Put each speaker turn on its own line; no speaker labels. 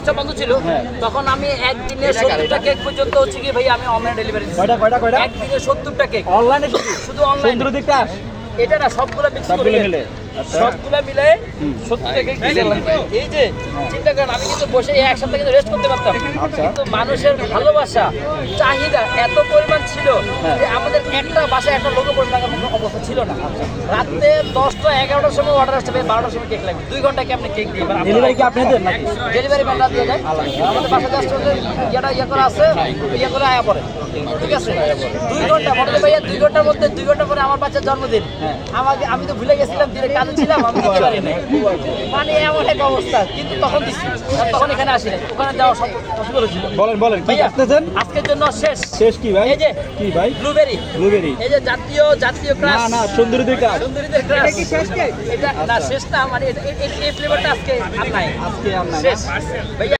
Stop বন্ধ ছিল তখন আমি একদিনে 70টা কেক পর্যন্ত হচ্ছে কি ভাই আমি অনলাইন ডেলিভারি দিচ্ছি।
কয়টা
একদিনে 70টা কেক
অনলাইনে
শুধু অনলাইন।
দিকটা
এটা না সবগুলো মিক্স করে মিলে সবগুলো মিলে 70টা কেক দিলাম। এই যে চিন্তা করেন আমি কিন্তু বসে এক সপ্তাহ কিন্তু রেস্ট করতে পারতাম, কিন্তু মানুষের ভালোবাসা চাহিদা এত পরিমাণ ছিল যে আমাদের একটা বাসায় একটা লোক বসে থাকার মতো অবস্থা ছিল না। রাতে 10টা 11টার সময় অর্ডার আসছে, 12টার সময় কেক লাগবে, 2 ঘন্টা কি আপনি কেক দিয়ে
ডেলিভারি কি আপনি দেন নাকি?
ডেলিভারি ম্যানরা দিয়ে যায়। আমাদের বাসা জাস্ট ইয়ে করা আছে, ইয়ে করে আয়া পরে, ঠিক আছে 2 ঘন্টা মনে ভাইয়া 2 ঘন্টার মধ্যে 2 ঘন্টা পরে আমার বাচ্চার জন্মদিন। আমি তো ভুলে গেছিলাম দিনে কাজে ছিলাম, আমি দিতে পারি নাই, মানে এমন এক অবস্থা। কিন্তু তখন দিচ্ছি, তখন এখানে আসি নাই, ওখানে যাওয়া সব অসুবিধা ছিল।
বলেন কি আসতেছেন
আজকের জন্য শেষ
কি ভাই?
এই যে
কি ভাই?
ব্লুবেরি
এই
যে জাতীয় ক্রাশ।
না সুন্দরীদের কাজ।
সুন্দরীদের ক্রাশ কি শেষ কেক? এটা না শেষ না, মানে এই ফ্লেভারটা আজকে আর নাই, শেষ ভাইয়া।